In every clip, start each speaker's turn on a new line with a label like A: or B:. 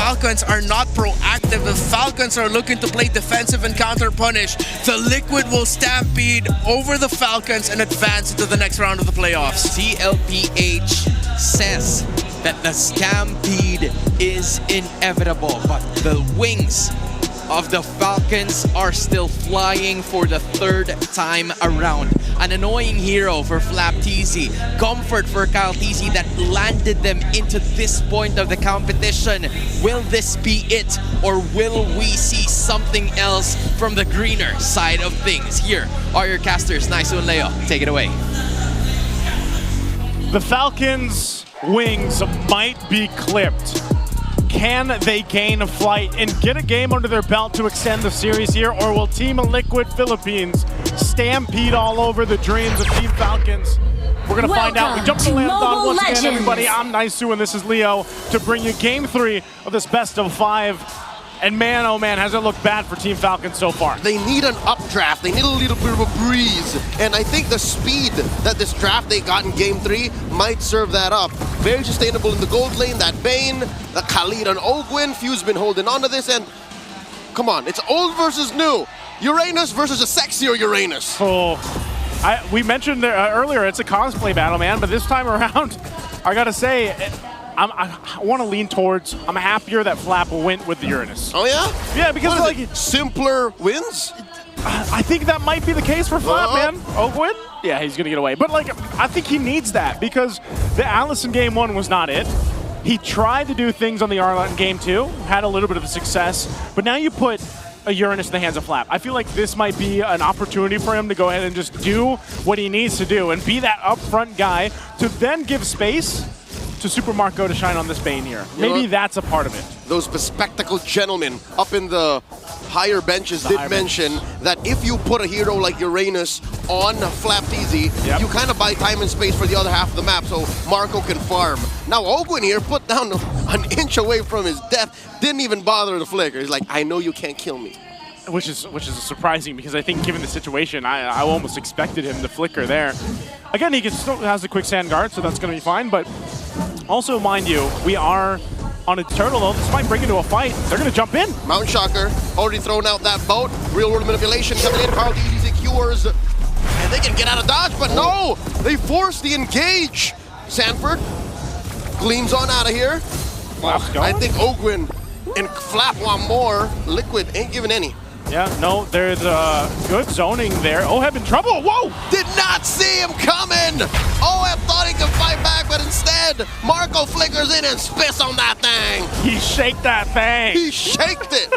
A: Falcons are not proactive. The Falcons are looking to play defensive and counter-punish. The Liquid will stampede over the Falcons and advance into the next round of the playoffs.
B: Tlph says that the stampede is inevitable, but the wings of the Falcons are still flying for the third time around. An annoying hero for Tlph, comfort for Tlph that landed them into this point of the competition. Will this be it, or will we see something else from the greener side of things? Here are your casters, Naisu and Leo. Take it away.
C: The Falcons' wings might be clipped. Can they gain a flight and get a game under their belt to extend the series here, or will Team Liquid Philippines stampede all over the dreams of Team Falcons? We're going to find out. We jump to Landon once again, everybody. I'm Naisu and this is Leo to bring you Game 3 of this best of 5. And man, oh man, has it looked bad for Team Falcons so far.
D: They need an updraft. They need a little bit of a breeze. And I think the speed that this draft they got in Game 3 might serve that up. Very sustainable in the gold lane. That Bane, the Khalid and Ogwin. Few's been holding on to this. And come on, it's old versus new. Uranus versus a sexier Uranus.
C: Oh, we mentioned earlier, it's a cosplay battle, man. But this time around, I got to say, I want to lean towards, I'm happier that Flap went with the Uranus.
D: Oh yeah?
C: Yeah, because like
D: simpler wins?
C: I think that might be the case for Flap, man. Ogwin? Yeah, he's gonna get away. But like, I think he needs that because the Atlas in Game 1 was not it. He tried to do things on the Arlot in Game 2, had a little bit of success, but now you put a Uranus in the hands of Flap. I feel like this might be an opportunity for him to go ahead and just do what he needs to do and be that upfront guy to then give space to Super Marco to shine on this Bane here. Maybe that's a part of it.
D: Those bespectacled gentlemen up in the higher benches did mention that if you put a hero like Uranus on Tlph, you kind of buy time and space for the other half of the map so Marco can farm. Now Ogwin here put down an inch away from his death, didn't even bother to flicker. He's like, I know you can't kill me.
C: Which is surprising because I think given the situation, I almost expected him to flicker there. Again, he still has the quicksand guard, so that's going to be fine, but also, mind you, we are on a turtle, though. This might bring it to a fight. They're going to jump in.
D: Mountain Shocker already thrown out that boat. Real world manipulation coming in. Tlph secures. And they can get out of dodge, but no! They force the engage. Sanford gleams on out of here. I think Ogwin and Flap want more. Liquid ain't giving any.
C: Yeah, no, there's good zoning there. Oheb in trouble. Whoa!
D: Did not see him coming! Oheb thought he could fight back, but instead, Marco flickers in and spits on that thing.
C: He shaked that thing.
D: He shaked it.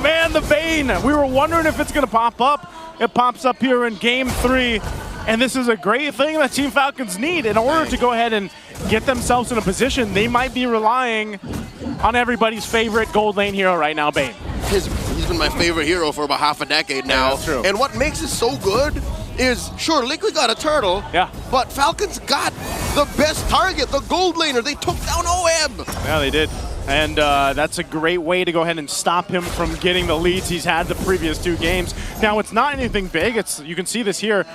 C: Man, the Bane. We were wondering if it's going to pop up. It pops up here in Game 3. And this is a great thing that Team Falcons need in order to go ahead and get themselves in a position. They might be relying on everybody's favorite gold lane hero right now, Bane.
D: He's been my favorite hero for about half a decade now.
C: Yeah, that's true.
D: And what makes it so good is, sure, Liquid got a turtle, but Falcons got the best target, the gold laner. They took down Oheb.
C: Yeah, they did. And that's a great way to go ahead and stop him from getting the leads he's had the previous 2 games. Now, it's not anything big. You can see this here.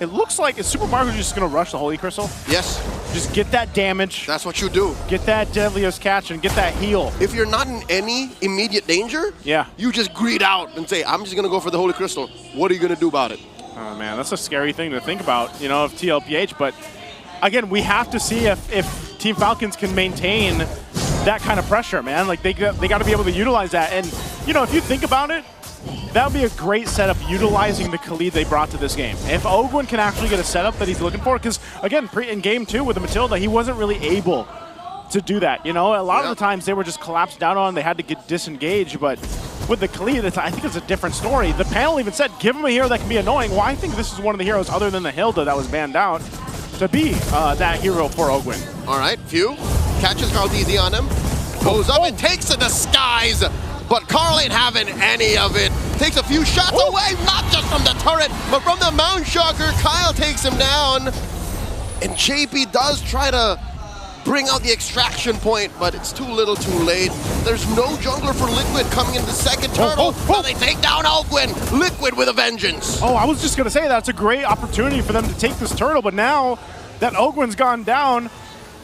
C: It looks like is Super Mario just going to rush the Holy Crystal?
D: Yes.
C: Just get that damage.
D: That's what you do.
C: Get that Deadliest Catch and get that heal.
D: If you're not in any immediate danger, you just greed out and say, I'm just going to go for the Holy Crystal. What are you going to do about it?
C: Oh, man, that's a scary thing to think about, you know, of Tlph. But, again, we have to see if Team Falcons can maintain that kind of pressure, man. Like, they got to be able to utilize that. And, you know, if you think about it, that would be a great setup utilizing the Khalid they brought to this game. If Ogwin can actually get a setup that he's looking for, because, again, in Game 2 with the Matilda, he wasn't really able to do that. You know, a lot of the times they were just collapsed down on, they had to get disengaged, but with the Khalid, I think it's a different story. The panel even said, give him a hero that can be annoying. Well, I think this is one of the heroes other than the Hilda that was banned out to be that hero for Ogwin.
D: All right, Few catches Tlph on him, goes up and takes a disguise. But Carl ain't having any of it. Takes a few shots away, not just from the turret, but from the Mountain Shocker. Kyle takes him down. And JP does try to bring out the extraction point, but it's too little too late. There's no jungler for Liquid coming into the second turtle. Now they take down Ogwin. Liquid with a vengeance.
C: Oh, I was just going to say that's a great opportunity for them to take this turtle, but now that Ogwin's gone down,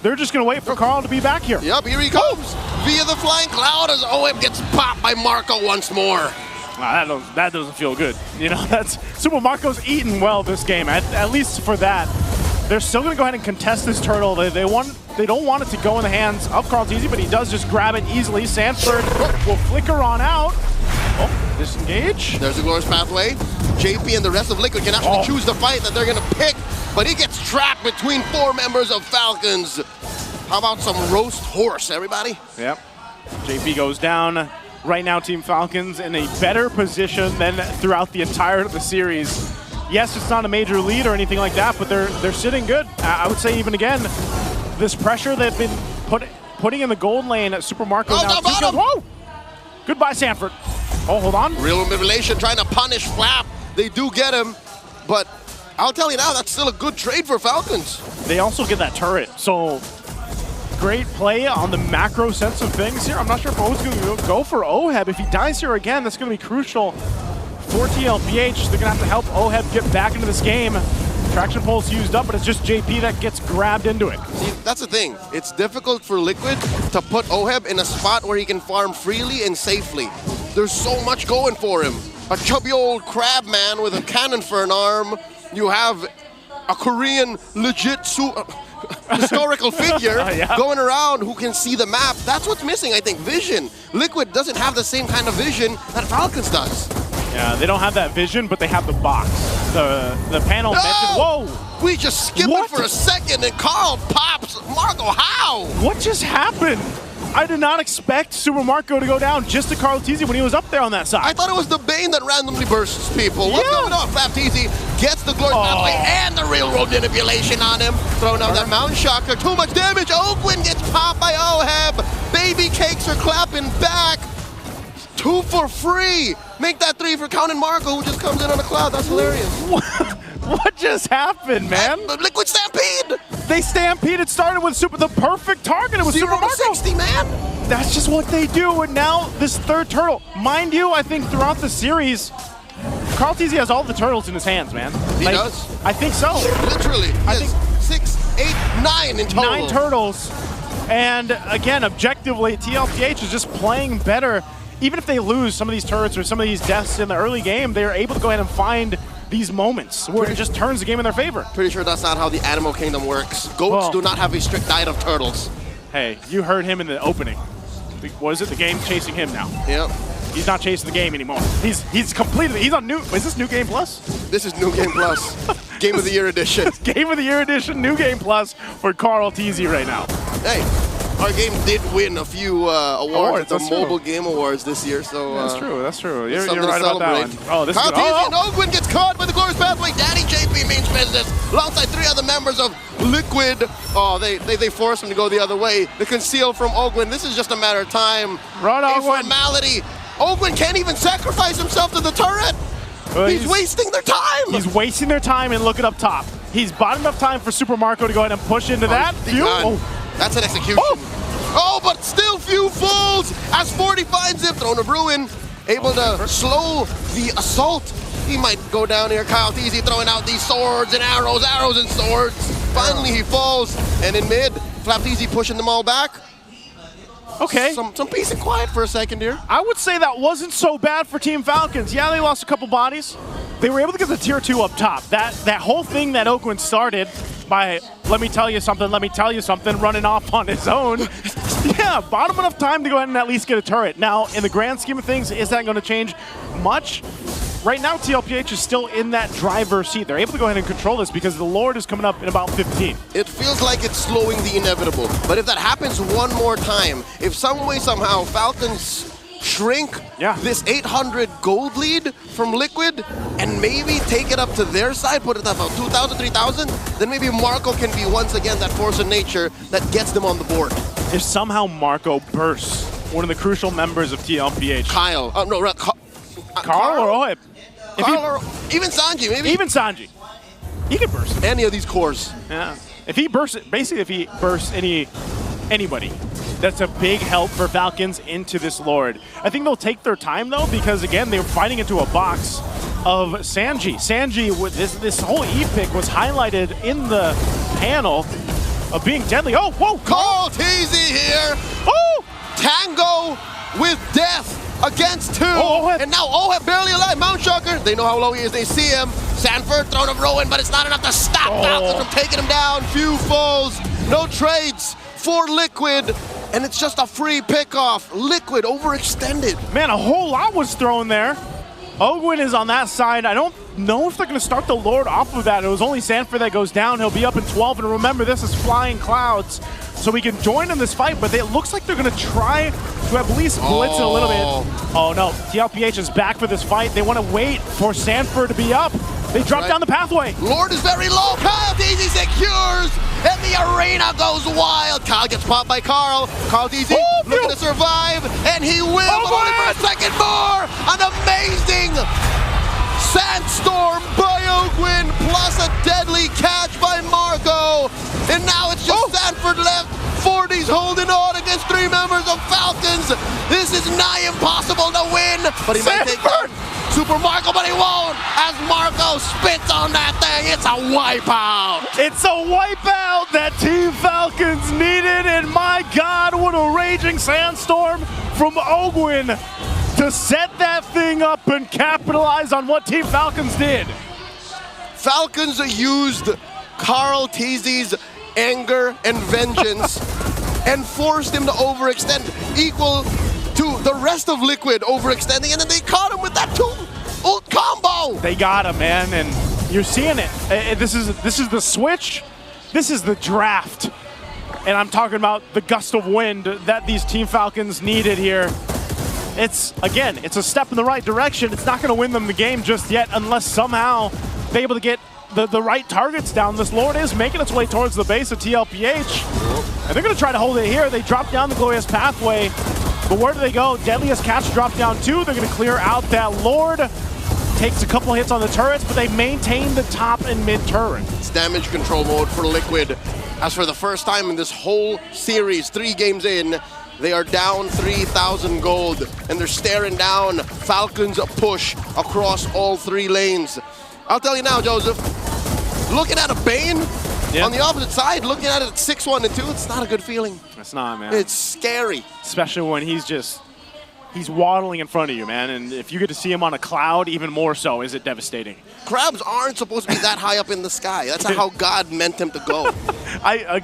C: they're just going to wait for Carl to be back here.
D: Yep, here he comes. via the flying cloud as OM gets popped by Marco once more.
C: That doesn't feel good. You know, that's Super Marco's eaten well this game. At least for that, they're still going to go ahead and contest this turtle. They don't want it to go in the hands of Tlph, but he does just grab it easily. Sanford will flicker on out. Oh, disengage.
D: There's a glorious pathway. JP and the rest of Liquid can actually choose the fight that they're going to pick, but he gets trapped between 4 members of Falcons. How about some roast horse, everybody?
C: Yep. JP goes down. Right now, Team Falcons in a better position than throughout the entire of the series. Yes, it's not a major lead or anything like that, but they're sitting good. I would say even again, this pressure they've been putting in the gold lane at Super Marco now. Whoa! Goodbye, Sanford. Oh, hold on.
D: Real manipulation trying to punish Flap. They do get him, but I'll tell you now, that's still a good trade for Falcons.
C: They also get that turret, so great play on the macro sense of things here. I'm not sure if O's going to go for Oheb. If he dies here again, that's going to be crucial for Tlph. They're going to have to help Oheb get back into this game. Traction pulse used up, but it's just JP that gets grabbed into it.
D: See, that's the thing. It's difficult for Liquid to put Oheb in a spot where he can farm freely and safely. There's so much going for him. A chubby old crab man with a cannon for an arm. You have a Korean legit historical figure going around who can see the map. That's what's missing, I think, vision. Liquid doesn't have the same kind of vision that Falcons does.
C: Yeah, they don't have that vision, but they have the box. The panel mentioned, whoa!
D: We just skipped it for a second and Carl pops Marco. How?
C: What just happened? I did not expect Super Marco to go down just to Tlph when he was up there on that side.
D: I thought it was the Bane that randomly bursts people. What's going on? Tlph gets the glorious pathway and the railroad manipulation on him. Throwing out that Mountain Shocker. Too much damage. Oakland gets popped by Oheb. Baby cakes are clapping back. 2 for free. Make that 3 for Count and Marco, who just comes in on a cloud. That's hilarious.
C: What just happened, man?
D: Liquid Stampede.
C: They stampeded, started with the perfect target. It was Super Marco.
D: 60, man.
C: That's just what they do. And now this third turtle. Mind you, I think throughout the series, Tlph has all the turtles in his hands, man.
D: He does?
C: I think so.
D: Literally. I think 6, 8, 9 in total.
C: 9 turtles. And again, objectively, Tlph is just playing better. Even if they lose some of these turrets or some of these deaths in the early game, they're able to go ahead and find these moments where it just turns the game in their favor.
D: Pretty sure that's not how the Animal Kingdom works. Goats do not have a strict diet of turtles.
C: Hey, you heard him in the opening. What is it? The game's chasing him now.
D: Yep.
C: He's not chasing the game anymore. He's completed. He's on new. Is this New Game Plus?
D: This is New Game Plus. Game of the Year edition.
C: Game of the Year edition, New Game Plus for Tlph right now.
D: Hey, our game did win a few awards at the Mobile Game Awards this year, so
C: that's true. That's true. You're
D: something
C: right
D: to
C: about
D: celebrate.
C: that one. Oh, this is
D: Tlph and Ogwin gets caught by the glorious pathway. Daddy JP means business alongside 3 other members of Liquid. Oh, they force him to go the other way. They conceal from Ogwin. This is just a matter of time.
C: Run,
D: a
C: Ogwin.
D: formality. Ogwin can't even sacrifice himself to the turret. He's wasting their time.
C: He's wasting their time and looking up top. He's bought enough time for Super Marco to go ahead and push into that.
D: That's an execution. Oh, but still few falls as 40 finds him. Throne of Ruin, able to slow the assault. He might go down here. Tlph throwing out these swords and arrows and swords. Finally he falls, and in mid, Tlph pushing them all back.
C: Okay.
D: Some peace and quiet for a second here.
C: I would say that wasn't so bad for Team Falcons. Yeah, they lost a couple bodies. They were able to get the tier 2 up top. That whole thing that Oakland started by let me tell you something, running off on his own. Yeah, bought him enough time to go ahead and at least get a turret. Now, in the grand scheme of things, is that going to change much? Right now, Tlph is still in that driver's seat. They're able to go ahead and control this because the Lord is coming up in about 15.
D: It feels like it's slowing the inevitable. But if that happens one more time, if some way, somehow, Falcons shrink this 800 gold lead from Liquid and maybe take it up to their side, put it at about 2,000, 3,000, then maybe Marco can be once again that force of nature that gets them on the board.
C: If somehow Marco bursts one of the crucial members of Tlph.
D: Kyle.
C: Carl or Oheb?
D: Carl or even Sanji, maybe?
C: Even Sanji. He could burst.
D: Any of these cores.
C: Yeah. If he bursts, basically if he bursts anybody, that's a big help for Falcons into this Lord. I think they'll take their time though, because again, they're fighting into a box of Sanji. Sanji, with this whole E pick was highlighted in the panel of being deadly. Oh, whoa!
D: Tlph here!
C: Oh!
D: tango with death against two.
C: Oheb.
D: And now Oheb barely alive. Mount Shocker, they know how low he is. They see him. Sanford throwing a Rowan, but it's not enough to stop Falcons from taking him down. Few falls, no trades for Liquid. And it's just a free pickoff. Liquid overextended.
C: Man, a whole lot was thrown there. Ogwin is on that side. I don't know if they're going to start the Lord off of that. It was only Sanford that goes down. He'll be up in 12. And remember, this is Flying Clouds. So we can join in this fight, but it looks like they're going to try to at least blitz it a little bit. Oh no, Tlph is back for this fight. They want to wait for Sanford to be up. They drop down the pathway.
D: Lord is very low. Kyle Deasy secures, and the arena goes wild. Kyle gets popped by Carl. Kyle Deasy looking to survive, and he will, but only for a second more. An amazing sandstorm by Ogwin, plus a deadly catch by Marco. And now it's just Sanford left. 40's holding on against 3 members of Falcons. This is nigh impossible to win, but he might take down Super Marco, but he won't, as Marco spits on that thing. It's a wipeout.
C: It's a wipeout that Team Falcons needed, and my God, what a raging sandstorm from Ogwin to set that thing up and capitalize on what Team Falcons did.
D: Falcons used Carl Teasy's anger and vengeance and forced him to overextend, equal to the rest of Liquid overextending, and then they caught him with that 2-ult combo.
C: They got him, man, and you're seeing it. This is the switch. This is the draft. And I'm talking about the gust of wind that these Team Falcons needed here. It's a step in the right direction. It's not going to win them the game just yet unless somehow they're able to get the right targets down. This Lord is making its way towards the base of Tlph. And they're going to try to hold it here. They drop down the Glorious Pathway. But where do they go? Deadliest Catch drop down 2. They're going to clear out that Lord. Takes a couple hits on the turrets, but they maintain the top and mid turret.
D: It's damage control mode for Liquid. As for the first time in this whole series, 3 games in, they are down 3,000 gold, and they're staring down Falcons push across all 3 lanes. I'll tell you now, Joseph, looking at a Bane on the opposite side, looking at it at 6-1 and 2, it's not a good feeling.
C: It's not, man.
D: It's scary.
C: Especially when he's waddling in front of you, man. And if you get to see him on a cloud, even more so, is it devastating.
D: Crabs aren't supposed to be that high up in the sky. That's not how God meant him to go.
C: I've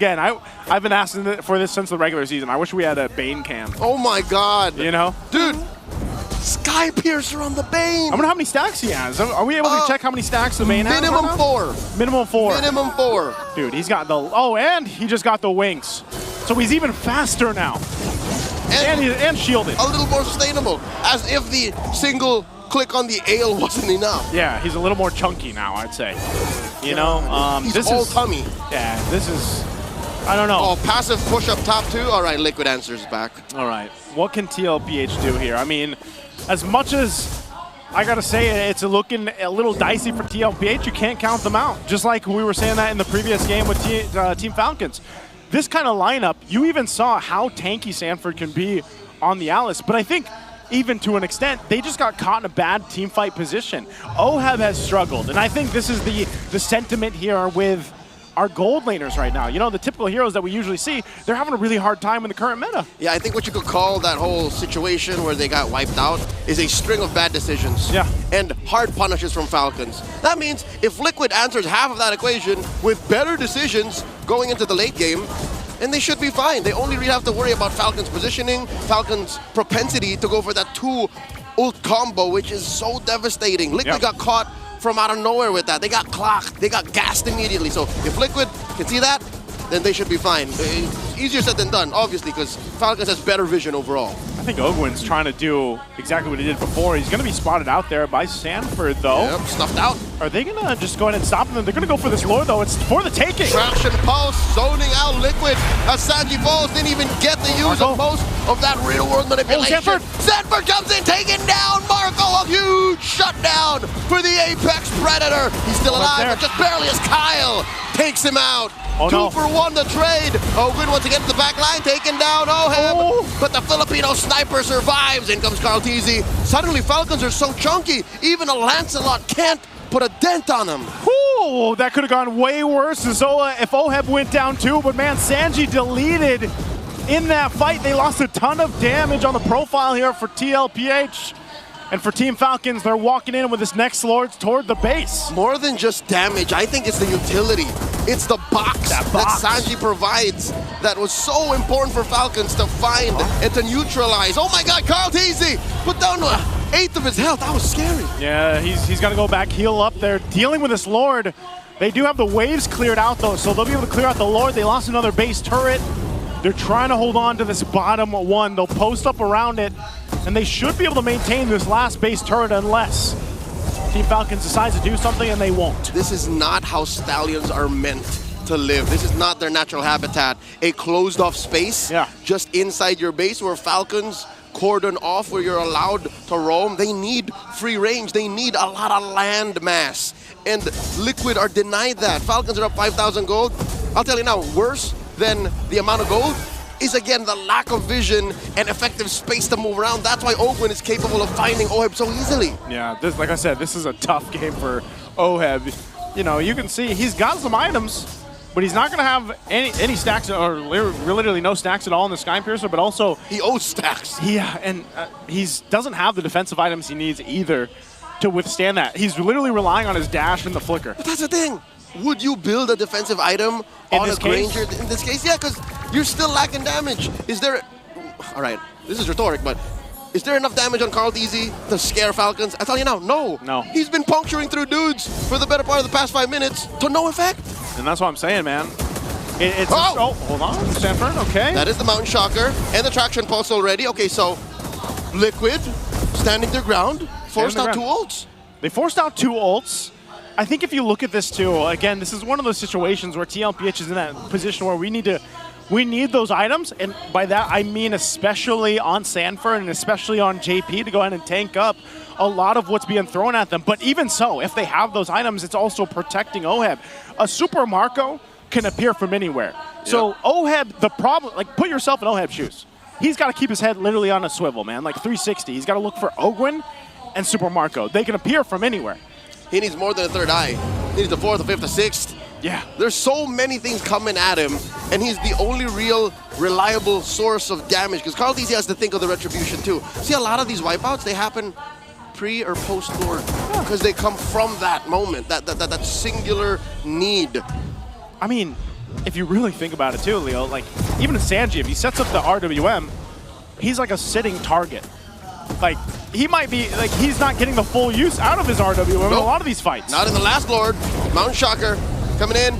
C: been asking for this since the regular season. I wish we had a Bane cam.
D: Oh my God.
C: You know?
D: Dude, Sky Piercer on the Bane.
C: I wonder how many stacks he has. Are we able to check how many stacks the Bane has?
D: Minimum 4.
C: Minimum 4.
D: Minimum 4.
C: Dude, he's got the, and he just got the wings. So he's even faster now. And shielded.
D: A little more sustainable, as if the single click on the ale wasn't enough.
C: Yeah, he's a little more chunky now, I'd say. You know,
D: he's
C: this
D: all
C: is
D: tummy.
C: Yeah, this is, I don't know.
D: Oh, passive push up top 2. All right, Liquid answers back.
C: All right, what can Tlph do here? I mean, as much as I gotta say it's looking a little dicey for Tlph, you can't count them out. Just like we were saying that in the previous game with Team Falcons. This kind of lineup, you even saw how tanky Sanford can be on the Alice, but I think even to an extent, they just got caught in a bad team fight position. Oheb has struggled, and I think this is the sentiment here with our gold laners right now. You know, the typical heroes that we usually see, they're having a really hard time in the current meta.
D: Yeah, I think what you could call that whole situation where they got wiped out is a string of bad decisions.
C: Yeah.
D: And hard punishes from Falcons. That means if Liquid answers half of that equation with better decisions going into the late game, and they should be fine. They only really have to worry about Falcons' positioning, Falcons' propensity to go for that 2-ult combo, which is so devastating. Liquid got caught from out of nowhere with that. They got clocked. They got gassed immediately. So if Liquid can see that, then they should be fine. It's easier said than done, obviously, because Falcons has better vision overall.
C: I think Ogwin's trying to do exactly what he did before. He's going to be spotted out there by Sanford, though.
D: Yep, stuffed out.
C: Are they going to just go ahead and stop them? They're going to go for this Lord, though. It's for the taking.
D: Traction Pulse, zoning out Liquid. Sanji Falls didn't even get the use of most of that real-world manipulation. Sanford comes in, taking down Marco. A huge shutdown for the Apex Predator. He's still alive, but just barely as Kyle takes him out. 2 for 1 the trade. Ogwin once again to the back line, taking down Oheb. But the Filipino sniper survives. In comes Carl Teasy. Suddenly Falcons are so chunky, even a Lancelot can't put a dent on him.
C: Ooh, that could have gone way worse if Oheb went down too, but man, Sanji deleted in that fight. They lost a ton of damage on the profile here for Tlph. And for Team Falcons, they're walking in with this next Lord toward the base.
D: More than just damage, I think it's the utility. It's the box that Sanji provides that was so important for Falcons to find and to neutralize. Oh my God, Tlph put down an eighth of his health. That was scary.
C: Yeah, he's got to go back, heal up there. Dealing with this Lord. They do have the waves cleared out though, so they'll be able to clear out the Lord. They lost another base turret. They're trying to hold on to this bottom one. They'll post up around it, and they should be able to maintain this last base turret unless Team Falcons decides to do something, and they won't.
D: This is not how Stallions are meant to live. This is not their natural habitat. A closed off space just inside your base where Falcons cordon off, where you're allowed to roam. They need free range. They need a lot of land mass. And Liquid are denied that. Falcons are up 5,000 gold. I'll tell you now, worse than the amount of gold is, again, the lack of vision and effective space to move around. That's why Ogwin is capable of finding Oheb so easily.
C: Yeah, like I said, this is a tough game for Oheb. You know, you can see he's got some items, but he's not going to have any stacks, or literally no stacks at all in the Sky Piercer, but also...
D: He owes stacks.
C: Yeah, and he doesn't have the defensive items he needs either to withstand that. He's literally relying on his dash and the flicker.
D: But that's the thing. Would you build a defensive item on a Granger in this case? Yeah, because you're still lacking damage. Is there... All right, this is rhetoric, but is there enough damage on Tlph to scare Falcons? I tell you now, no.
C: No.
D: He's been puncturing through dudes for the better part of the past 5 minutes to no effect.
C: And that's what I'm saying, man. Hold on, Stanford, okay.
D: That is the Mountain Shocker and the Traction Pulse already. Okay, so Liquid standing their ground, forced out 2 ults.
C: They forced out 2 ults. I think if you look at this too, again, this is one of those situations where Tlph is in that position where we need those items, and by that I mean especially on Sanford and especially on JP to go ahead and tank up a lot of what's being thrown at them. But even so, if they have those items, it's also protecting Oheb. A Super Marco can appear from anywhere. So Oheb, the problem, like, put yourself in Oheb's shoes. He's got to keep his head literally on a swivel, man, like 360. He's got to look for Ogwin and Super Marco. They can appear from anywhere.
D: He needs more than a third eye. He needs a fourth, a fifth, a sixth.
C: Yeah.
D: There's so many things coming at him, and he's the only real reliable source of damage, because Tlph has to think of the retribution too. See, a lot of these wipeouts, they happen pre or post Lord, because they come from that moment, that singular need.
C: I mean, if you really think about it too, Leo, like, even Sanji, if he sets up the RWM, he's like a sitting target. Like, he might be, like, he's not getting the full use out of his RWM in a lot of these fights.
D: Not in the last Lord. Mountain Shocker coming in.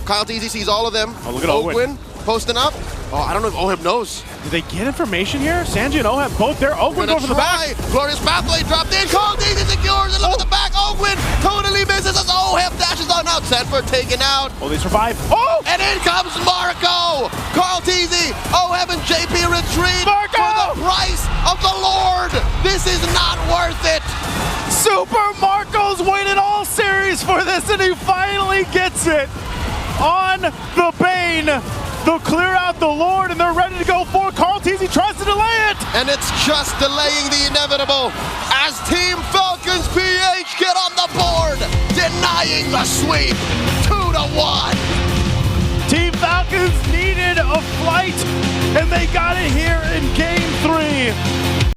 D: Tlph sees all of them.
C: Oh, look at Ogwin
D: posting up. Oh, I don't know if Oheb knows.
C: Did they get information here? Sanji and Oheb both there. Ogwin goes for the back.
D: Glorious Pathway dropped in. Tlph secures. And look at the back. Ogwin totally misses as Oheb dashes on out. Sanford taken out.
C: Oh, they survive. Oh!
D: And in comes Marco. Tlph, Oheb, and JP retreat
C: Marco!
D: for the price of the Lord. This is not worth it.
C: Super Marco's waited all series for this, and he finally gets it on the Bane. They'll clear out the Lord, and they're ready to go for Tlph. Tries to delay it.
D: And it's just delaying the inevitable as Team Falcons PH get on the board, denying the sweep 2-1.
C: Team Falcons needed a flight, and they got it here in Game 3.